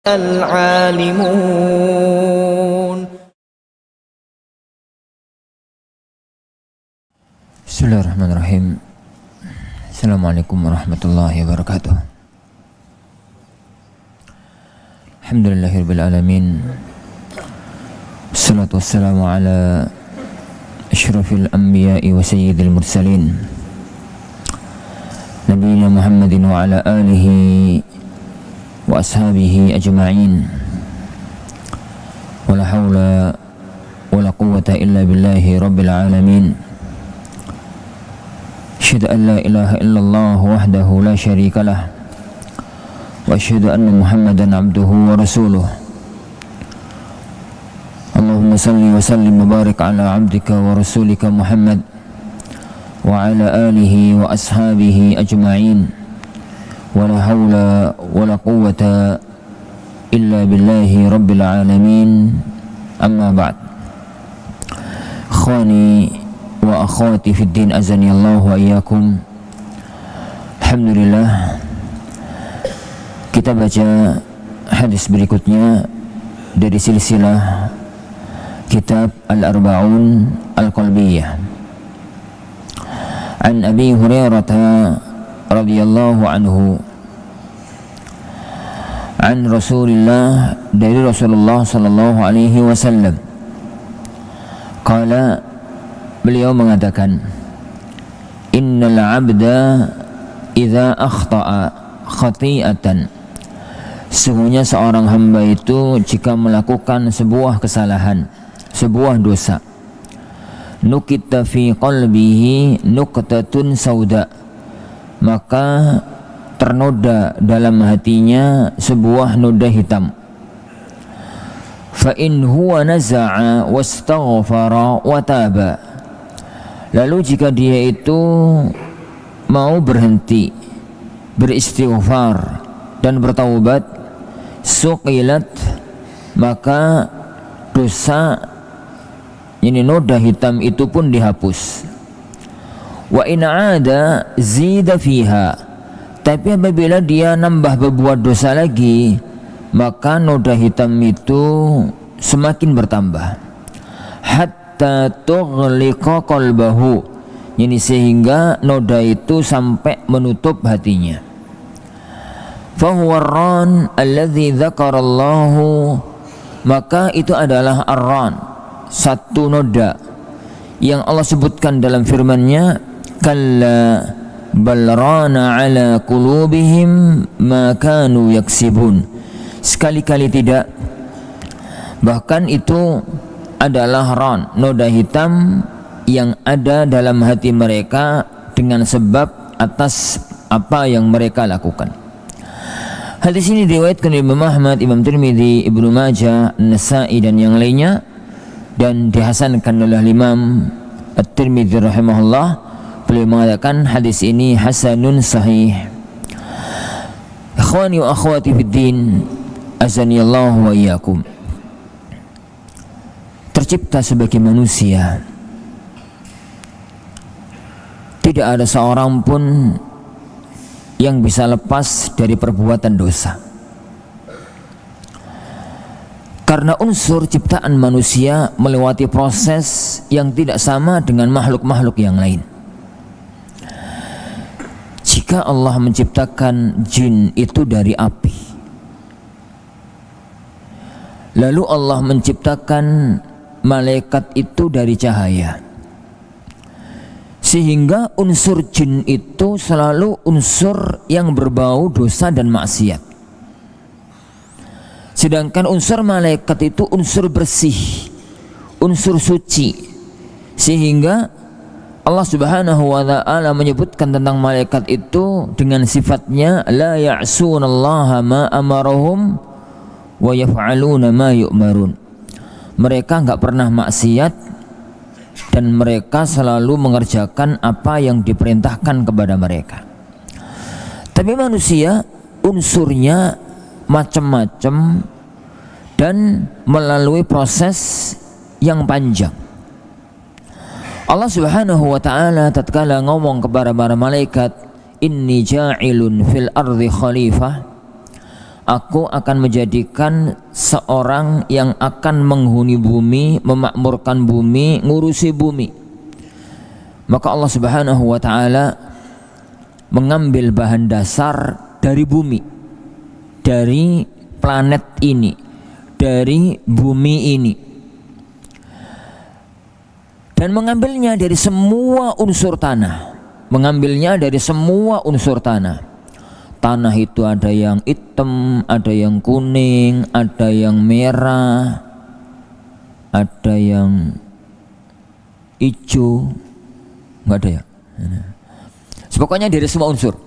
العالمون. Bismillahirrahmanirrahim. Assalamualaikum warahmatullahi wabarakatuh. Alhamdulillahirabbil alamin. Wassalatu wassalamu ala asyrafil anbiya'i wa sayyidil mursalin Nabiyyina Muhammadin wa ala alihi wa ashabihi ajma'in. Wala hawla wala quwwata illa billahi rabbil alamin. Asyhadu an la ilaha illallah wahdahu la syarika lah wa asyhadu anna Muhammadan abduhu wa rasuluh. Allahumma salli wa sallim wa barik ala abdika wa rasulika Muhammad wa ala alihi wa ashabihi ajma'in. Wala hawla wala quwwata illa billahi rabbil alamin. Amma ba'd. Ikhwani wa akhwati fid din, azani Allah wa iyyakum. Alhamdulillah, kita baca hadis berikutnya dari silsilah kitab Al-Arba'un Al-Qalbiyah. An Abi Hurairah radhiyallahu anhu, an Rasulillah, dari Rasulullah sallallahu alaihi wasallam, qala, beliau mengatakan, innal abda idza akhta'a khati'atan, sesungguhnya seorang hamba itu jika melakukan sebuah kesalahan, sebuah dosa, nukita fi qalbihi nuqtatun sauda, maka ternoda dalam hatinya sebuah noda hitam. Fa in huwa naza'a wastaghfara wa taba, lalu jika dia itu mau berhenti, beristighfar dan bertaubat, suqilat, maka dosa ini noda hitam itu pun dihapus. Wa in 'ada zida fiha, tapi apabila dia nambah berbuat dosa lagi, maka noda hitam itu semakin bertambah. Hatta tughliqa qalbahu, yani sehingga noda itu sampai menutup hatinya. Fahuwa ar-ran alladzi dzakarallahu, maka itu adalah ar-ran, satu noda yang Allah sebutkan dalam firman-Nya, kalla bal rana ala qulubihim ma kanu yaksibun, sekali-kali tidak, bahkan itu adalah ran, noda hitam yang ada dalam hati mereka dengan sebab atas apa yang mereka lakukan. Hadis ini diriwayatkan oleh Imam Ahmad, Imam Tirmidzi, Ibnu Majah, An-Nasa'i dan yang lainnya, dan dihasankan oleh Imam At-Tirmidzi rahimahullah. Beliau mengatakan hadis ini hasanun sahih. Ikhwani wa akhwati fid din, azani Allah wa iyyakum. Tercipta sebagai manusia, tidak ada seorang pun yang bisa lepas dari perbuatan dosa. Karena unsur ciptaan manusia melewati proses yang tidak sama dengan makhluk-makhluk yang lain. Jika Allah menciptakan jin itu dari api, lalu Allah menciptakan malaikat itu dari cahaya, sehingga unsur jin itu selalu unsur yang berbau dosa dan maksiat. Sedangkan unsur malaikat itu unsur bersih, unsur suci, sehingga Allah Subhanahu wa ta'ala menyebutkan tentang malaikat itu dengan sifatnya la ya'sunallaha ma amarahum wa yaf'aluna ma yu'marun. Mereka enggak pernah maksiat dan mereka selalu mengerjakan apa yang diperintahkan kepada mereka. Tapi manusia unsurnya macam-macam dan melalui proses yang panjang. Allah Subhanahu wa ta'ala tatkala ngomong kepada para malaikat, inni ja'ilun fil ardi khalifah, Aku akan menjadikan seorang yang akan menghuni bumi, memakmurkan bumi, ngurusi bumi. Maka Allah Subhanahu wa ta'ala mengambil bahan dasar dari bumi, dari planet ini, dari bumi ini, dan mengambilnya dari semua unsur tanah. Mengambilnya dari semua unsur tanah. Tanah itu ada yang hitam, ada yang kuning, ada yang merah, ada yang hijau, nggak ada ya. Pokoknya dari semua unsur.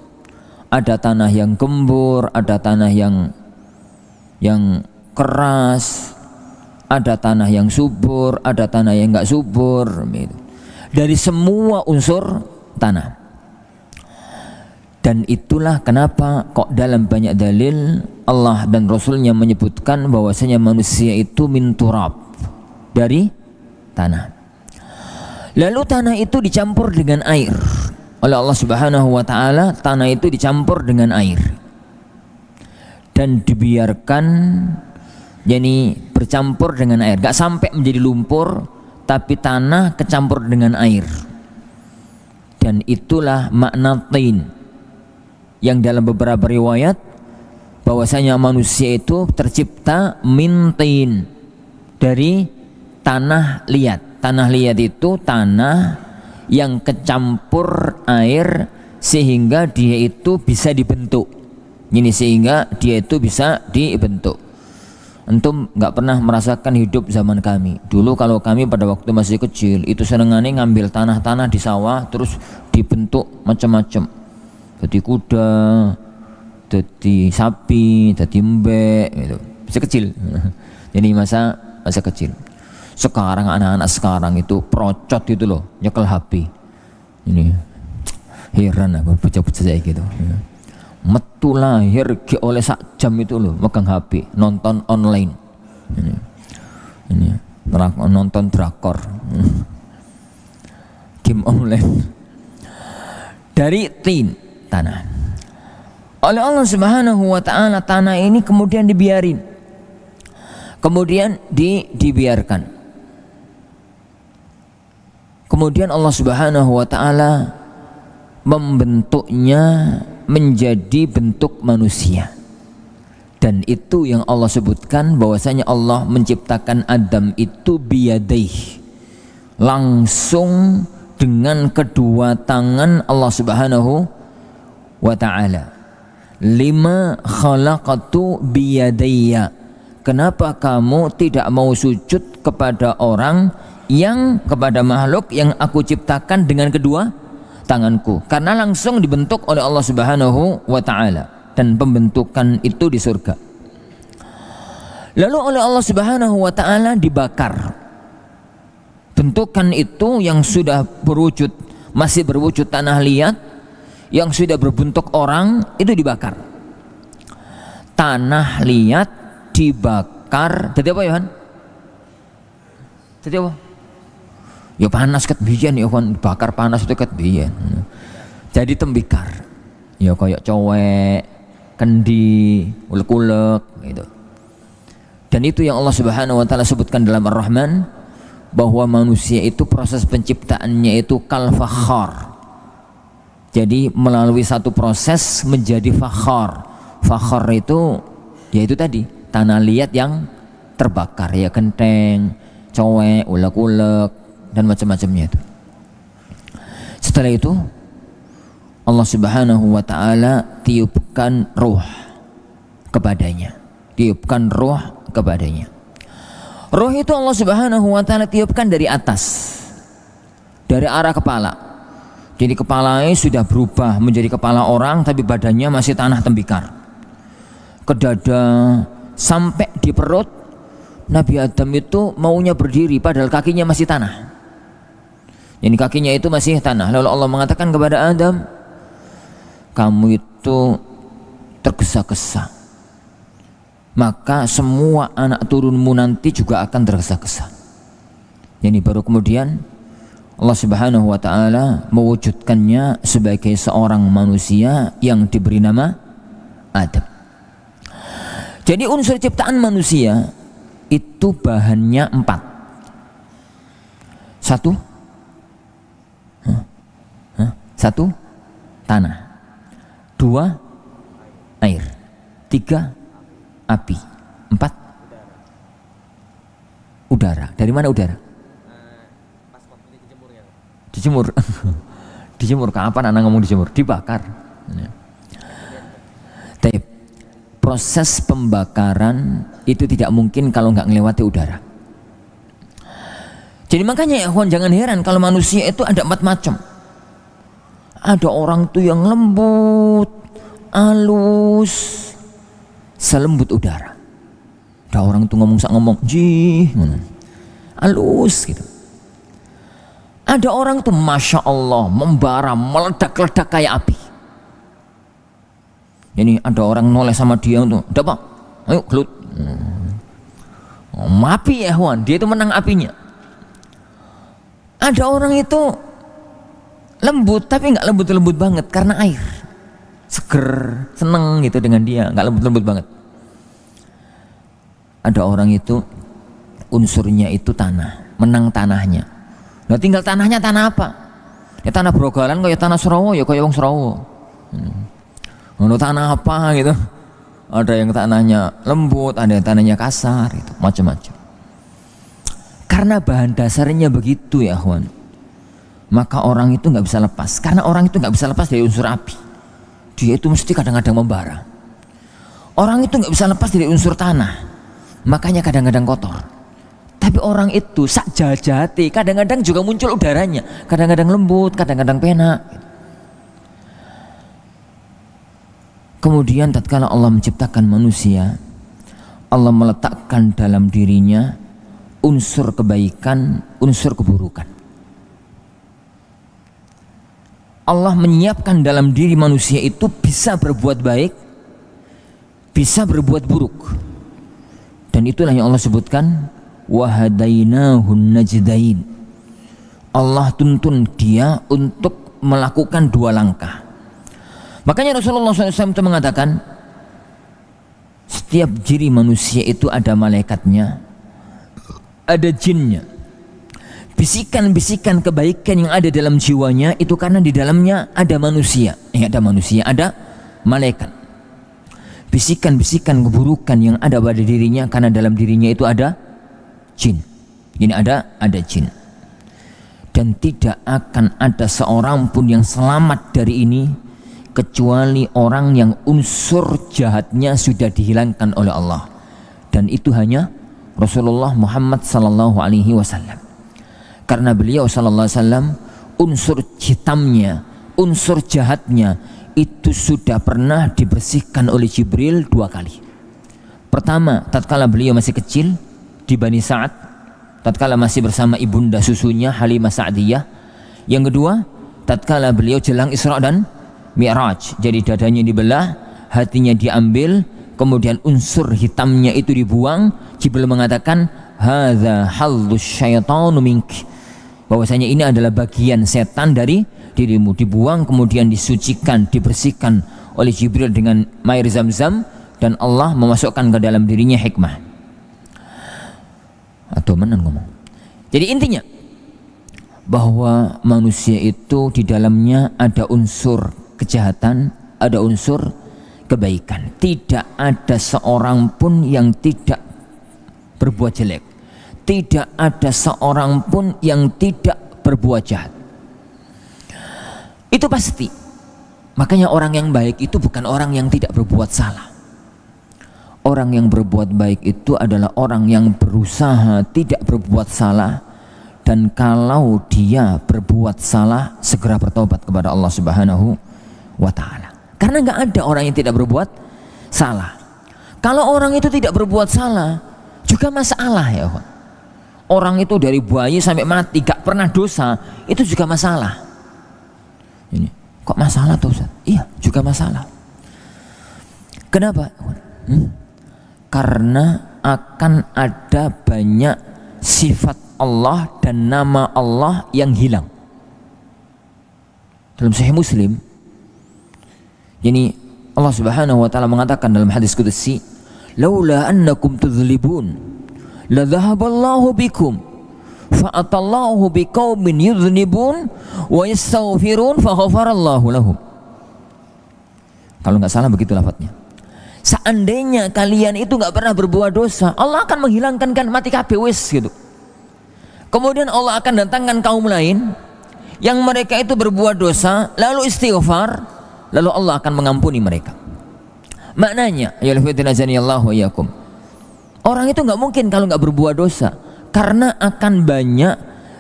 Ada tanah yang gembur, ada tanah yang keras, ada tanah yang subur, ada tanah yang nggak subur. Dari semua unsur tanah. Dan itulah kenapa kok dalam banyak dalil Allah dan Rasulnya menyebutkan bahwasanya manusia itu min turab, dari tanah. Lalu tanah itu dicampur dengan air oleh Allah Subhanahu wa ta'ala. Tanah itu dicampur dengan air dan dibiarkan, yani bercampur dengan air, gak sampai menjadi lumpur, tapi tanah kecampur dengan air. Dan itulah makna tin, yang dalam beberapa riwayat bahwasanya manusia itu tercipta min tin, dari tanah liat. Tanah liat itu tanah yang kecampur air sehingga dia itu bisa dibentuk. Ini sehingga dia itu bisa dibentuk. Antum nggak pernah merasakan hidup zaman kami dulu. Kalau kami pada waktu masih kecil itu senengannya ngambil tanah-tanah di sawah terus dibentuk macam-macam. Jadi kuda, jadi sapi, jadi mbek gitu. Masih kecil. Jadi masa kecil. Sekarang anak-anak sekarang itu procot itu loh, nyekel HP. Ini heran aku bocah-bocah saya gitu. Metu lahir oleh sak jam itu loh megang HP, nonton online. Ini nonton drakor. Game online. Dari tin, tanah. Oleh Allah Subhanahu wa ta'ala tanah ini kemudian dibiarin. Kemudian dibiarkan. Kemudian Allah Subhanahu wa ta'ala membentuknya menjadi bentuk manusia. Dan itu yang Allah sebutkan bahwasanya Allah menciptakan Adam itu biyadaih, langsung dengan kedua tangan Allah Subhanahu wa ta'ala. Lima khalaqatu biyadayya. Kenapa kamu tidak mau sujud kepada orang yang, kepada makhluk yang aku ciptakan dengan kedua tanganku? Karena langsung dibentuk oleh Allah Subhanahu wa ta'ala, dan pembentukan itu di surga. Lalu oleh Allah Subhanahu wa ta'ala dibakar. Bentukan itu yang sudah berwujud, masih berwujud tanah liat, yang sudah berbentuk orang, itu dibakar. Tanah liat dibakar. Jadi apa Yohan? Jadi apa? Ya panas ket biyen ya kan, bakar panas itu ket biyen. Jadi tembikar. Ya kayak cowek, kendi, ulek-ulek gitu. Dan itu yang Allah Subhanahu wa ta'ala sebutkan dalam Ar-Rahman, bahwa manusia itu proses penciptaannya itu kal fakhar. Jadi melalui satu proses menjadi fakhar. Fakhar itu yaitu tadi tanah liat yang terbakar, ya genteng, cowek, ulek-ulek dan macam-macamnya itu. Setelah itu Allah Subhanahu wa ta'ala tiupkan ruh kepadanya. Tiupkan ruh kepadanya. Ruh itu Allah Subhanahu wa ta'ala tiupkan dari atas, dari arah kepala. Jadi kepalanya sudah berubah menjadi kepala orang, tapi badannya masih tanah tembikar. Ke dada sampai di perut. Nabi Adam itu maunya berdiri padahal kakinya masih tanah. Jadi kakinya itu masih tanah. Lalu Allah mengatakan kepada Adam, kamu itu tergesa-gesa, maka semua anak turunmu nanti juga akan tergesa-gesa. Jadi baru kemudian Allah Subhanahu wa ta'ala mewujudkannya sebagai seorang manusia yang diberi nama Adam. Jadi unsur ciptaan manusia itu bahannya 4. 1 tanah, 2 air, 3 api, 4 udara. Dari mana udara? Pas waktu dijemurnya. Dijemur. Dijemur kapan anak ngomong dijemur? Dibakar. Tapi proses pembakaran itu tidak mungkin kalau nggak ngelewati udara. Jadi makanya ya kawan, jangan heran kalau manusia itu ada 4 macam. Ada orang tuh yang lembut, halus, selembut udara. Ada orang tuh ngomong jih, halus gitu. Ada orang tuh masya Allah membara, meledak-ledak kayak api. Ini ada orang noleh sama dia tuh, udah pak, ayo gelut. Api ya kawan, dia itu menang apinya. Ada orang itu lembut tapi nggak lembut-lembut banget karena air, seger, seneng gitu dengan dia, nggak lembut-lembut banget. Ada orang itu unsurnya itu tanah, menang tanahnya. Nah tinggal tanahnya tanah apa? Ya tanah Brogalan kayak tanah Surawo ya kayak wong Surawo. Tanah apa gitu? Ada yang tanahnya lembut, ada yang tanahnya kasar, gitu, macam-macam. Karena bahan dasarnya begitu ya kawan, maka orang itu nggak bisa lepas. Karena orang itu nggak bisa lepas dari unsur api, dia itu mesti kadang-kadang membara. Orang itu nggak bisa lepas dari unsur tanah, makanya kadang-kadang kotor. Tapi orang itu sak jahat-jahati kadang-kadang juga muncul udaranya, kadang-kadang lembut, kadang-kadang penak. Kemudian tatkala Allah menciptakan manusia, Allah meletakkan dalam dirinya unsur kebaikan, unsur keburukan. Allah menyiapkan dalam diri manusia itu bisa berbuat baik, bisa berbuat buruk. Dan itulah yang Allah sebutkan, wahadainahun najdain. Allah tuntun dia untuk melakukan 2 langkah. Makanya Rasulullah SAW itu mengatakan, setiap diri manusia itu ada malaikatnya, ada jinnya. Bisikan-bisikan kebaikan yang ada dalam jiwanya itu karena di dalamnya ada manusia. Ada manusia, ada malaikat. Bisikan-bisikan keburukan yang ada pada dirinya karena dalam dirinya itu ada jin. Ini ada jin. Dan tidak akan ada seorang pun yang selamat dari ini kecuali orang yang unsur jahatnya sudah dihilangkan oleh Allah. Dan itu hanya Rasulullah Muhammad sallallahu alaihi wasallam. Karena beliau sallallahu alaihi wasallam unsur hitamnya, unsur jahatnya itu sudah pernah dibersihkan oleh Jibril 2 kali. Pertama, tatkala beliau masih kecil di Bani Sa'ad, tatkala masih bersama ibunda susunya Halimah Sa'diyah. Yang kedua, tatkala beliau jelang Isra dan Mi'raj. Jadi dadanya dibelah, hatinya diambil, kemudian unsur hitamnya itu dibuang. Jibril mengatakan, hadza hallus syaitanu mink, bahwasanya ini adalah bagian setan dari dirimu. Dibuang, kemudian disucikan, dibersihkan oleh Jibril dengan air Zam-Zam, dan Allah memasukkan ke dalam dirinya hikmah. Atau mana ngomong? Jadi intinya bahwa manusia itu di dalamnya ada unsur kejahatan, ada unsur kebaikan. Tidak ada seorang pun yang tidak berbuat jelek. Tidak ada seorang pun yang tidak berbuat jahat. Itu pasti. Makanya orang yang baik itu bukan orang yang tidak berbuat salah. Orang yang berbuat baik itu adalah orang yang berusaha tidak berbuat salah, dan kalau dia berbuat salah segera bertobat kepada Allah Subhanahu wa ta'ala. Karena nggak ada orang yang tidak berbuat salah. Kalau orang itu tidak berbuat salah juga masalah ya Pak. Orang itu dari bayi sampai mati gak pernah dosa, itu juga masalah. Ini kok masalah tuh Ustaz? Iya juga masalah. Kenapa? Karena akan ada banyak sifat Allah dan nama Allah yang hilang. Dalam Sahih Muslim, jadi Allah Subhanahu wa taala mengatakan dalam hadis qudsi, laula annakum tudzlibun la dhahaballahu bikum fa'atallahu biqaumin yudznibun wa yastaghfirun faghfarallahu lahum. Kalau nggak salah begitu lafadznya. Seandainya kalian itu nggak pernah berbuat dosa, Allah akan menghilangkan kan mati kabeh wis gitu. Kemudian Allah akan datangkan kaum lain yang mereka itu berbuat dosa lalu istighfar, lalu Allah akan mengampuni mereka. Maknanya ya Allah wa iyyakum, orang itu nggak mungkin kalau nggak berbuat dosa, karena akan banyak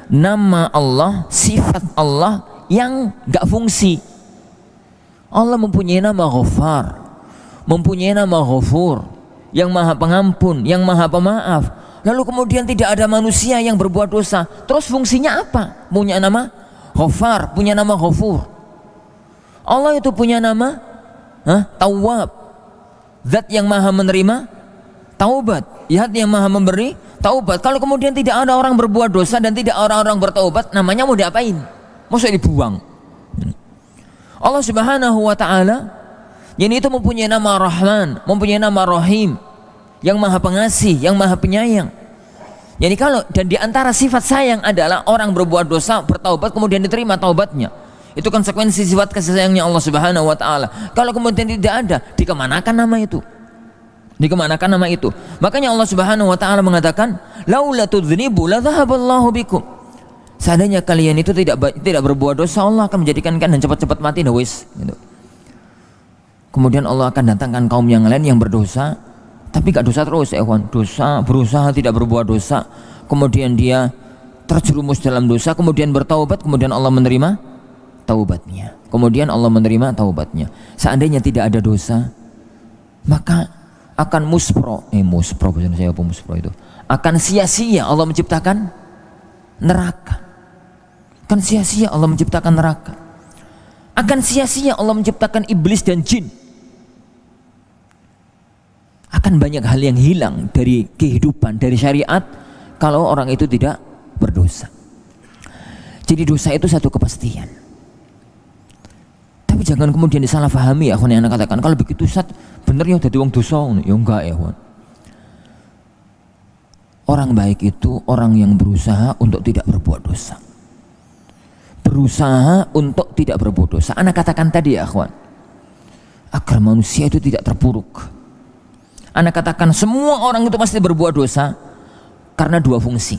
nama Allah, sifat Allah yang nggak fungsi. Allah mempunyai nama Ghaffar, mempunyai nama Ghafur, yang maha pengampun, yang maha pemaaf. Lalu kemudian tidak ada manusia yang berbuat dosa, terus fungsinya apa? Punya nama Ghaffar, punya nama Ghafur. Allah itu punya nama Tawwab, zat yang maha menerima taubat, zat yang maha memberi taubat. Kalau kemudian tidak ada orang berbuat dosa dan tidak orang-orang bertaubat, namanya mau diapain? Maksudnya dibuang. Allah Subhanahu wa ta'ala yang itu mempunyai nama Rahman, mempunyai nama Rahim, yang maha pengasih, yang maha penyayang. Jadi kalau dan diantara sifat sayang adalah orang berbuat dosa bertaubat kemudian diterima taubatnya. Itu konsekuensi sifat kasih sayangnya Allah Subhanahu wa ta'ala. Kalau kemudian tidak ada, dikemanakan nama itu? Dikemanakan nama itu? Makanya Allah Subhanahu wa ta'ala mengatakan, laula tudznibu la dhahaballahu bikum. Seandainya kalian itu tidak berbuat dosa, Allah akan menjadikan kalian cepat-cepat mati wis gitu. Kemudian Allah akan datangkan kaum yang lain yang berdosa, tapi gak dosa terus dosa, berusaha tidak berbuat dosa, kemudian dia terjerumus dalam dosa, kemudian bertaubat, kemudian Allah menerima taubatnya. Kemudian Allah menerima taubatnya. Seandainya tidak ada dosa, maka akan muspro bahasa saya apa muspro itu? Akan sia-sia Allah menciptakan neraka. Akan sia-sia Allah menciptakan neraka. Akan sia-sia Allah menciptakan iblis dan jin. Akan banyak hal yang hilang dari kehidupan, dari syariat kalau orang itu tidak berdosa. Jadi dosa itu satu kepastian. Tapi jangan kemudian disalahpahami ya, yang anak katakan kalau begitu Ustaz bener ya jadi wong dosa. Ya enggak ya, orang baik itu orang yang berusaha untuk tidak berbuat dosa. Berusaha untuk tidak berbuat dosa. Anak katakan tadi ya akhwan, agar manusia itu tidak terpuruk. Anak katakan semua orang itu pasti berbuat dosa karena dua fungsi.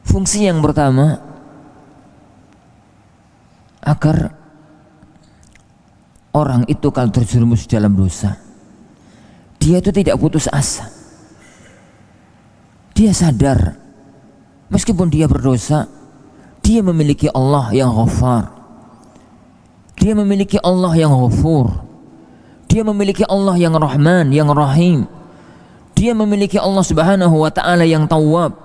Fungsi yang pertama, agar orang itu kalau terjerumus dalam dosa, dia itu tidak putus asa. Dia sadar meskipun dia berdosa, dia memiliki Allah yang Ghaffar, dia memiliki Allah yang Ghafur, dia memiliki Allah yang Rahman, yang Rahim, dia memiliki Allah Subhanahu wa ta'ala yang Tawwab.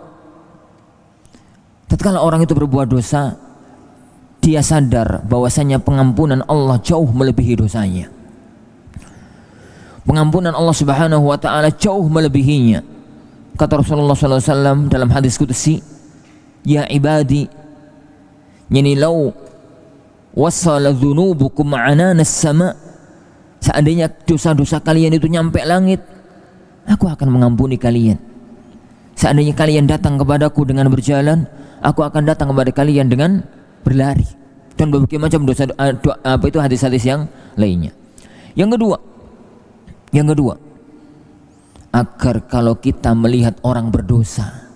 Tatkala orang itu berbuat dosa, dia sadar bahwasanya pengampunan Allah jauh melebihi dosanya. Pengampunan Allah Subhanahu wa ta'ala jauh melebihinya. Kata Rasulullah SAW dalam hadis qudsi, ya ibadi, yani law wasala dhunubukum ma'anana as-sama', seandainya dosa-dosa kalian itu nyampe langit, aku akan mengampuni kalian. Seandainya kalian datang kepadaku dengan berjalan, aku akan datang kepada kalian dengan berlari. Dan berbagai macam dosa, apa itu hadis-hadis yang lainnya. Yang kedua, agar kalau kita melihat orang berdosa,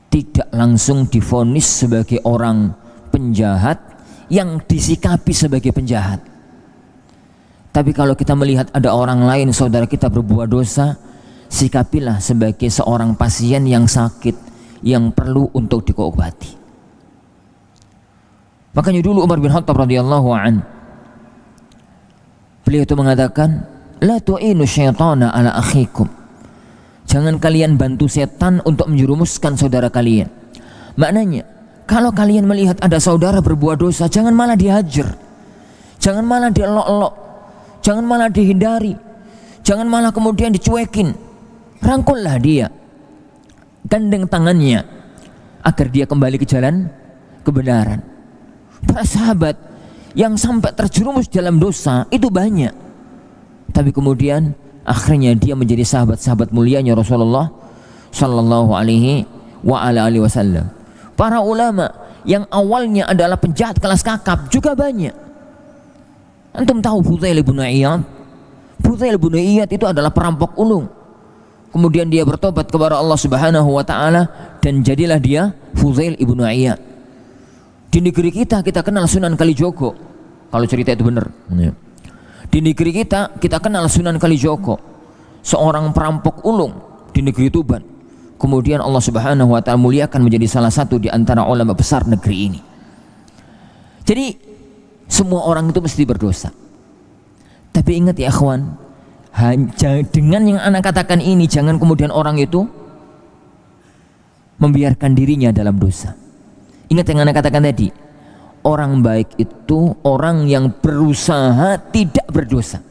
tidak langsung divonis sebagai orang penjahat yang disikapi sebagai penjahat. Tapi kalau kita melihat ada orang lain, saudara kita berbuat dosa, sikapilah sebagai seorang pasien yang sakit, yang perlu untuk diobati. Makanya dulu Umar bin Khattab radhiyallahu an, beliau itu mengatakan, la tu'inu syaitana ala akhikum. Jangan kalian bantu setan untuk menjerumuskan saudara kalian. Maknanya, kalau kalian melihat ada saudara berbuat dosa, jangan malah dihajar, jangan malah dielok-elok, jangan malah dihindari, jangan malah kemudian dicuekin. Rangkullah dia, gandeng tangannya agar dia kembali ke jalan kebenaran. Para sahabat yang sampai terjerumus dalam dosa itu banyak. Tapi kemudian akhirnya dia menjadi sahabat-sahabat mulianya Rasulullah sallallahu alaihi wasallam. Para ulama yang awalnya adalah penjahat kelas kakap juga banyak. Antum tahu Fudail bin Iyad? Fudail bin Iyad itu adalah perampok ulung. Kemudian dia bertobat kepada Allah Subhanahu wa taala dan jadilah dia Fudail bin Iyad. Di negeri kita kenal Sunan Kalijogo. Kalau cerita itu benar. Di negeri kita kenal Sunan Kalijogo, seorang perampok ulung di negeri Tuban. Kemudian Allah Subhanahu wa taala muliakan menjadi salah satu di antara ulama besar negeri ini. Jadi semua orang itu mesti berdosa. Tapi ingat ya akhwan, dengan yang anak katakan ini, jangan kemudian orang itu membiarkan dirinya dalam dosa. Ingat yang anak katakan tadi, orang baik itu orang yang berusaha tidak berdosa.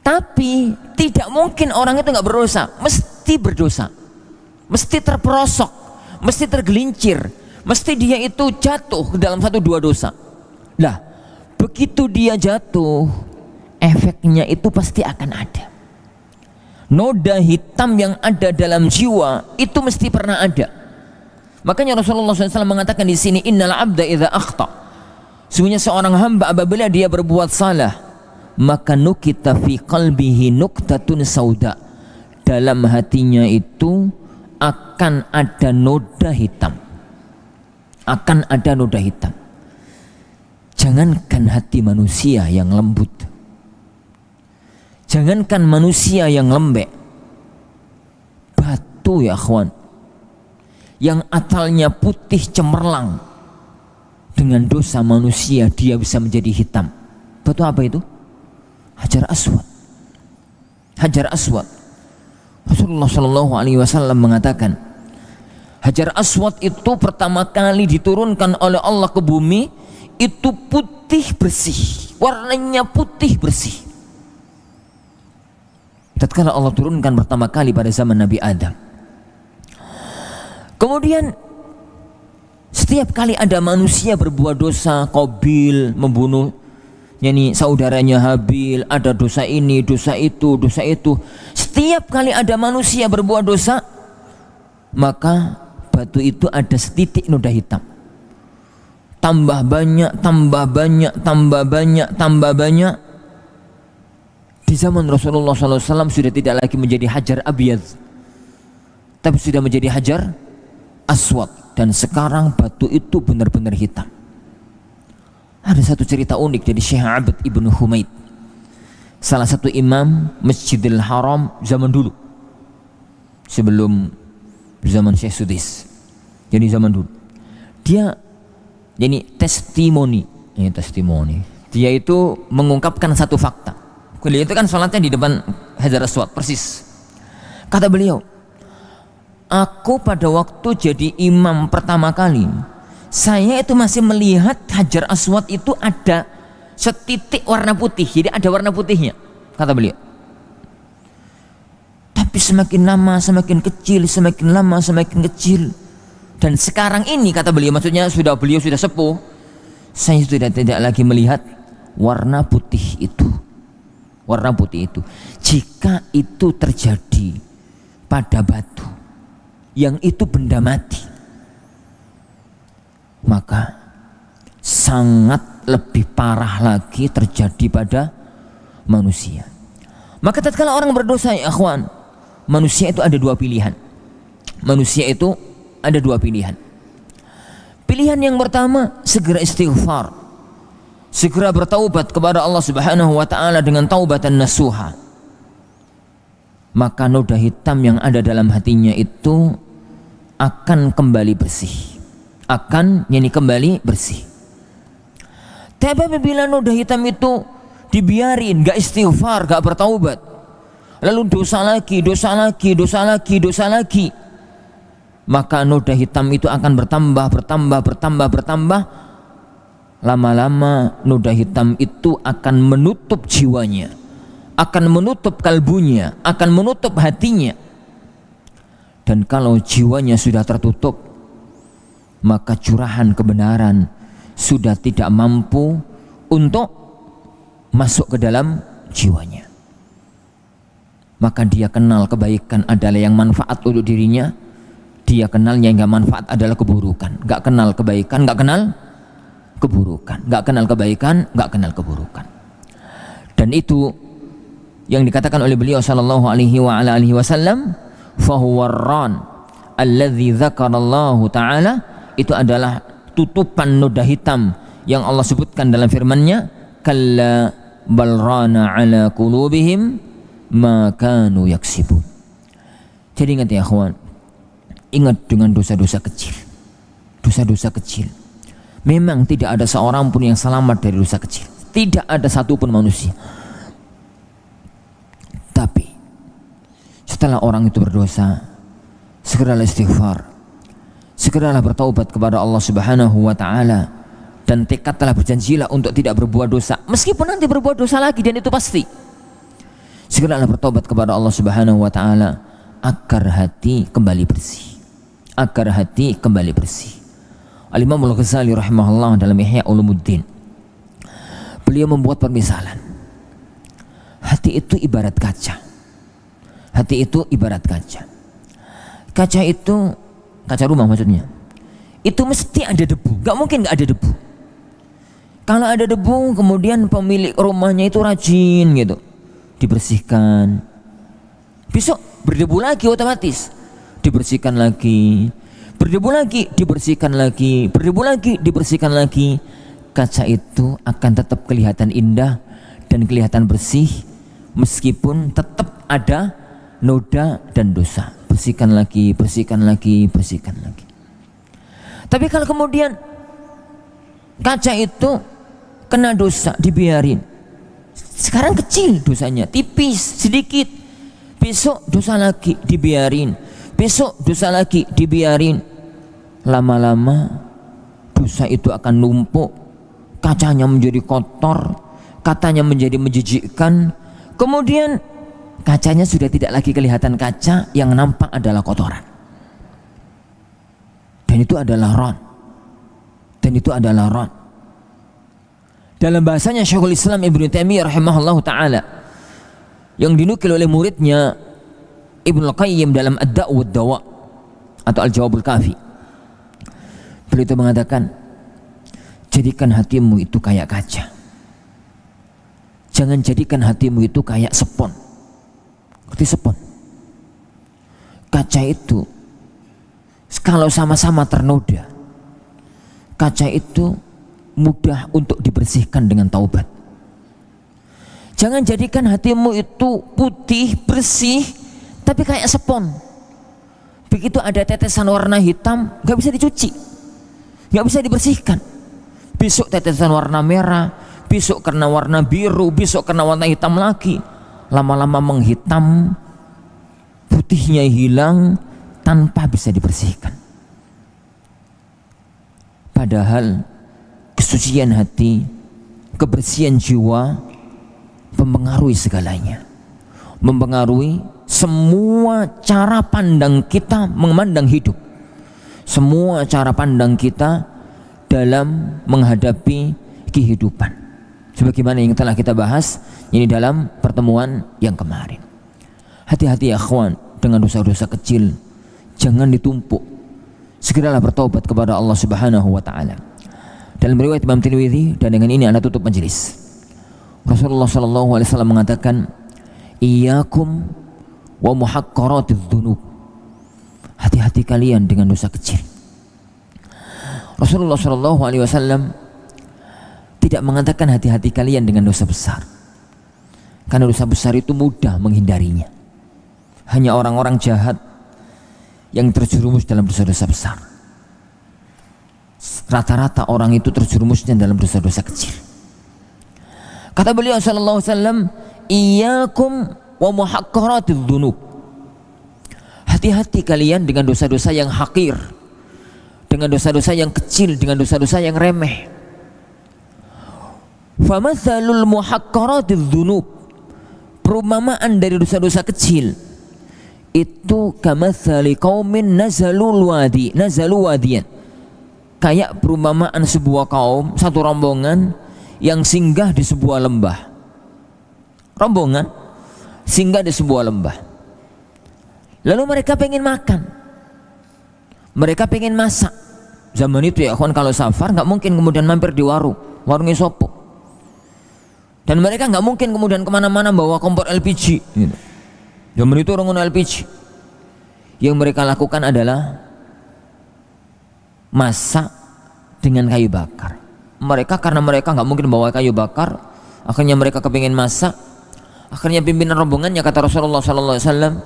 Tapi tidak mungkin orang itu nggak berdosa, mesti berdosa, mesti terperosok, mesti tergelincir, mesti dia itu jatuh ke dalam 1-2 dosa. Lah, begitu dia jatuh, efeknya itu pasti akan ada. Noda hitam yang ada dalam jiwa itu mesti pernah ada. Makanya Rasulullah SAW mengatakan di sini, innal abda idza akhta, sesungguhnya seorang hamba apabila dia berbuat salah, maka nukita fi qalbihi nuktatun sauda, dalam hatinya itu akan ada noda hitam, akan ada noda hitam. Jangankan hati manusia yang lembut, jangankan manusia yang lembek, batu ya akhwan, yang atalnya putih cemerlang, dengan dosa manusia dia bisa menjadi hitam. Batu apa itu? Hajar Aswad. Hajar Aswad. Rasulullah Shallallahu Alaihi Wasallam mengatakan, Hajar Aswad itu pertama kali diturunkan oleh Allah ke bumi itu putih bersih, warnanya putih bersih. Tatkala Allah turunkan pertama kali pada zaman Nabi Adam. Kemudian setiap kali ada manusia berbuat dosa, Qabil membunuh saudaranya Habil, ada dosa ini, dosa itu, dosa itu. Setiap kali ada manusia berbuat dosa, maka batu itu ada setitik noda hitam. Tambah banyak, tambah banyak, tambah banyak, tambah banyak. Di zaman Rasulullah SAW sudah tidak lagi menjadi hajar abyad, tapi sudah menjadi hajar aswad. Dan sekarang batu itu benar-benar hitam. Ada satu cerita unik dari Syekh Abd ibn Humaid, salah satu imam Masjidil Haram zaman dulu, sebelum zaman Syekh Sudais. Jadi zaman dulu dia testimoni. Dia itu mengungkapkan satu fakta. Beliau itu kan sholatnya di depan Hajar Aswad persis. Kata beliau, aku pada waktu jadi imam pertama kali, saya itu masih melihat Hajar Aswad itu ada setitik warna putih. Jadi ada warna putihnya, kata beliau. Tapi semakin lama semakin kecil, semakin lama semakin kecil. Dan sekarang ini, kata beliau, maksudnya beliau sudah sepuh, saya sudah tidak lagi melihat warna putih itu. Warna putih itu, jika itu terjadi pada batu yang itu benda mati, maka sangat lebih parah lagi terjadi pada manusia. Maka tatkala orang berdosa ya akhwan, manusia itu ada 2 pilihan. Manusia itu ada 2 pilihan. Pilihan yang pertama, segera istighfar, segera bertaubat kepada Allah Subhanahu wa taala dengan taubatan nasuha. Maka noda hitam yang ada dalam hatinya itu akan kembali bersih. Kembali bersih. Tapi apabila noda hitam itu dibiarin, gak istighfar, gak bertaubat, lalu dosa lagi, maka noda hitam itu akan bertambah. Lama-lama noda hitam itu akan menutup jiwanya, akan menutup kalbunya, akan menutup hatinya. Dan kalau jiwanya sudah tertutup, maka curahan kebenaran sudah tidak mampu untuk masuk ke dalam jiwanya. Maka dia kenal kebaikan adalah yang manfaat untuk dirinya, dia kenal yang enggak manfaat adalah keburukan. Enggak kenal kebaikan, enggak kenal keburukan. Enggak kenal kebaikan, enggak kenal keburukan. Dan itu yang dikatakan oleh beliau sallallahu alaihi wasallam, fahuwarran alladzi dzakarallahu taala, itu adalah tutupan noda hitam yang Allah sebutkan dalam firman-Nya, kalla balrana ala qulubihim ma kanu yaksibun. Jadi ingat ya akhwan, ingat dengan dosa-dosa kecil. Dosa-dosa kecil. Memang tidak ada seorang pun yang selamat dari dosa kecil. Tidak ada satupun manusia. Tapi setelah orang itu berdosa, segeralah istighfar, segeralah bertaubat kepada Allah Subhanahu wa taala, dan tekadlah berjanjilah untuk tidak berbuat dosa meskipun nanti berbuat dosa lagi, dan itu pasti. Segeralah bertobat kepada Allah Subhanahu wa taala agar hati kembali bersih. Agar hati kembali bersih. Al-Imam Al-Ghazali rahimahullah dalam Ihya Ulumuddin, beliau membuat permisalan. Hati itu ibarat kaca. Hati itu ibarat kaca. Kaca itu, kaca rumah maksudnya, itu mesti ada debu. Gak mungkin gak ada debu. Kalau ada debu, kemudian pemilik rumahnya itu rajin gitu, dibersihkan, besok berdebu lagi otomatis, dibersihkan lagi, berdebu lagi, dibersihkan lagi, berdebu lagi, dibersihkan lagi. Kaca itu akan tetap kelihatan indah dan kelihatan bersih meskipun tetap ada noda dan dosa. Bersihkan lagi, bersihkan lagi, bersihkan lagi. Tapi kalau kemudian kaca itu kena dosa, dibiarin, sekarang kecil dosanya, tipis, sedikit, besok dosa lagi, dibiarin, besok dosa lagi, dibiarin, lama-lama dosa itu akan numpuk, kacanya menjadi kotor, katanya menjadi menjijikkan, kemudian kacanya sudah tidak lagi kelihatan kaca, yang nampak adalah kotoran. Dan itu adalah ron. Dan itu adalah ron. Dalam bahasanya Syekhul Islam Ibnu Taimiyah rahimahullah ta'ala, yang dinukil oleh muridnya Ibnu Qayyim dalam Ad-Da' wad-Dawa atau Al-Jawabul Kafi, beliau itu mengatakan, jadikan hatimu itu kayak kaca, jangan jadikan hatimu itu kayak spons. Seperti spons. Kaca itu kalau sama-sama ternoda, kaca itu mudah untuk dibersihkan dengan taubat. Jangan jadikan hatimu itu putih, bersih, tapi kayak spons. Begitu ada tetesan warna hitam, gak bisa dicuci, gak bisa dibersihkan. Besok tetesan warna merah, besok karena warna biru, besok karena warna hitam lagi. Lama-lama menghitam, putihnya hilang tanpa bisa dibersihkan. Padahal kesucian hati, kebersihan jiwa mempengaruhi segalanya, mempengaruhi semua cara pandang kita memandang hidup, semua cara pandang kita dalam menghadapi kehidupan, sebagaimana yang telah kita bahas ini dalam pertemuan yang kemarin. Hati-hati ya akhwan dengan dosa-dosa kecil, jangan ditumpuk. Segeralah bertobat kepada Allah Subhanahu wa taala. Dalam riwayat Imam Tirmidzi, dan dengan ini Anda tutup majelis, Rasulullah sallallahu alaihi wasallam mengatakan, iyyakum wa muhaqqaratidz dzunub. Hati-hati kalian dengan dosa kecil. Rasulullah sallallahu alaihi wasallam tidak mengatakan hati-hati kalian dengan dosa besar, karena dosa besar itu mudah menghindarinya. Hanya orang-orang jahat yang terjerumus dalam dosa-dosa besar. Rata-rata orang itu terjerumusnya dalam dosa-dosa kecil. Kata beliau sallallahu alaihi wasallam, iyyakum wa muhaqqaratidz dzunub. Hati-hati kalian dengan dosa-dosa yang hakir, dengan dosa-dosa yang kecil, dengan dosa-dosa yang remeh. Famathalul muhaqqaratidz dzunub, perumpamaan dari dosa-dosa kecil itu kamatsali qaumin nazalu wadiyan, kayak perumpamaan sebuah kaum, satu rombongan yang singgah di sebuah lembah. rombongan singgah di sebuah lembah. Lalu mereka pengen makan, mereka pengen masak. Zaman itu ya kawan, kalau safar nggak mungkin kemudian mampir di warungnya sopo, dan mereka nggak mungkin kemudian kemana-mana bawa kompor LPG gitu. Zaman itu orang LPG. Yang mereka lakukan adalah masak dengan kayu bakar. Karena mereka nggak mungkin bawa kayu bakar, akhirnya mereka kepingin masak. Akhirnya pimpinan rombongannya kata Rasulullah SAW,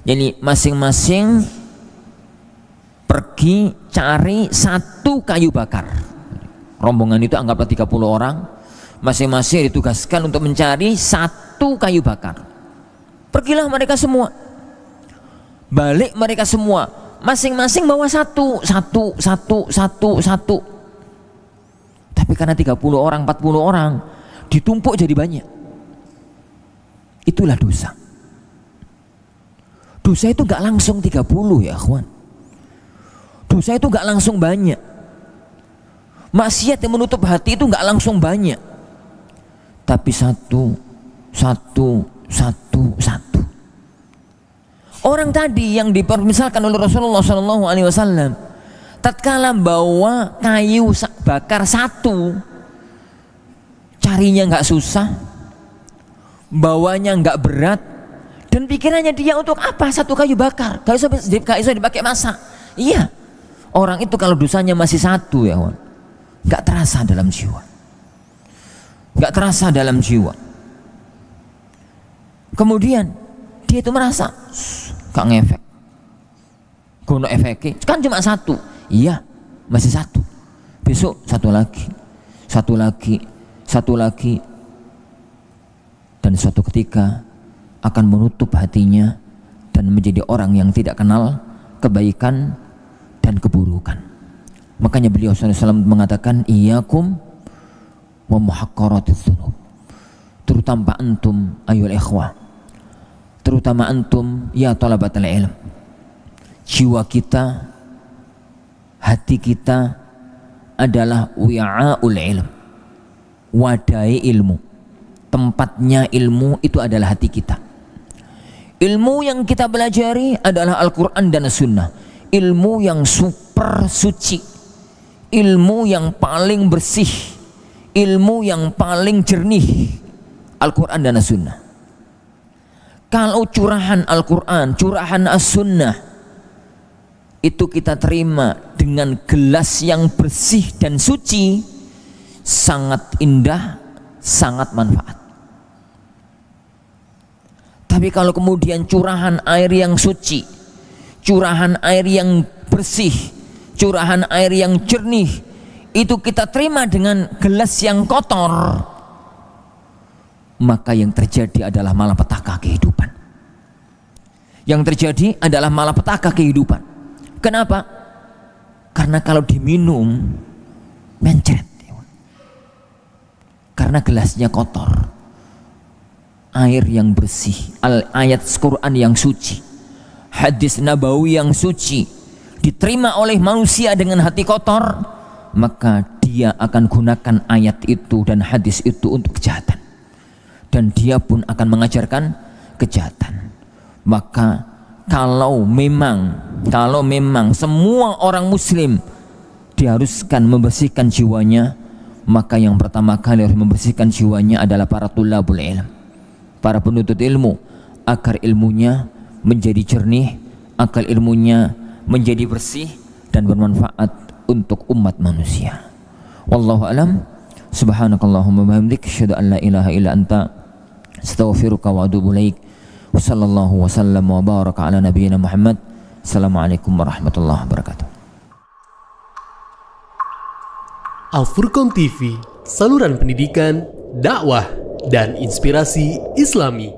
jadi masing-masing pergi cari satu kayu bakar. Rombongan itu anggaplah 30 orang, masing-masing ditugaskan untuk mencari satu kayu bakar. Pergilah mereka semua, balik mereka semua, masing-masing bawa satu. Tapi karena 30 orang, 40 orang ditumpuk jadi banyak. Itulah dosa. Dosa itu gak langsung 30 ya kawan. Dosa itu gak langsung banyak. Maksiat yang menutup hati itu gak langsung banyak. Tapi satu. Orang tadi yang dipermisalkan oleh Rasulullah SAW, tatkala bawa kayu bakar satu, carinya nggak susah, bawanya nggak berat, dan pikirannya dia untuk apa satu kayu bakar? Gak bisa dipakai masak. Iya, orang itu kalau dosanya masih satu ya kawan, nggak terasa dalam jiwa, nggak terasa dalam jiwa. Kemudian dia itu merasa gak ngefek, gono efeknya kan cuma satu. Iya, masih satu. Besok satu lagi, dan suatu ketika akan menutup hatinya dan menjadi orang yang tidak kenal kebaikan dan keburukan. Makanya beliau SAW mengatakan, iyyakum wa muhaqqaratiz dzunub. Terutama antum ayyuhal ikhwah, terutama antum ya talabatul ilm, jiwa kita, hati kita adalah wi'aul ilm, wadai ilmu. Tempatnya ilmu itu adalah hati kita. Ilmu yang kita pelajari adalah Al-Quran dan Sunnah. Ilmu yang super suci, ilmu yang paling bersih, ilmu yang paling jernih, Al-Quran dan Sunnah. Kalau curahan Al-Quran, curahan As-Sunnah itu kita terima dengan gelas yang bersih dan suci, sangat indah, sangat manfaat. Tapi kalau kemudian curahan air yang suci, curahan air yang bersih, curahan air yang jernih, itu kita terima dengan gelas yang kotor, maka yang terjadi adalah malapetaka kehidupan. Yang terjadi adalah malapetaka kehidupan. Kenapa? Karena kalau diminum mencret, karena gelasnya kotor. Air yang bersih, ayat Quran yang suci, hadis Nabawi yang suci diterima oleh manusia dengan hati kotor, maka dia akan gunakan ayat itu dan hadis itu untuk kejahatan, dan dia pun akan mengajarkan kejahatan. Maka kalau memang semua orang muslim diharuskan membersihkan jiwanya, maka yang pertama kali harus membersihkan jiwanya adalah para tulabul ilm, para penuntut ilmu, agar ilmunya menjadi jernih, agar ilmunya menjadi bersih dan bermanfaat untuk umat manusia. Wallahu alam. Subhanakallahumma wa bihamdik, asyhadu an la ilaha illa anta, astaghfiruka wa atubu ilaik. Wa sallallahu wa sallam wa baraka ala nabiyyina Muhammad. Assalamualaikum warahmatullahi wabarakatuh. Al Furqan TV, saluran pendidikan, dakwah, dan inspirasi Islami.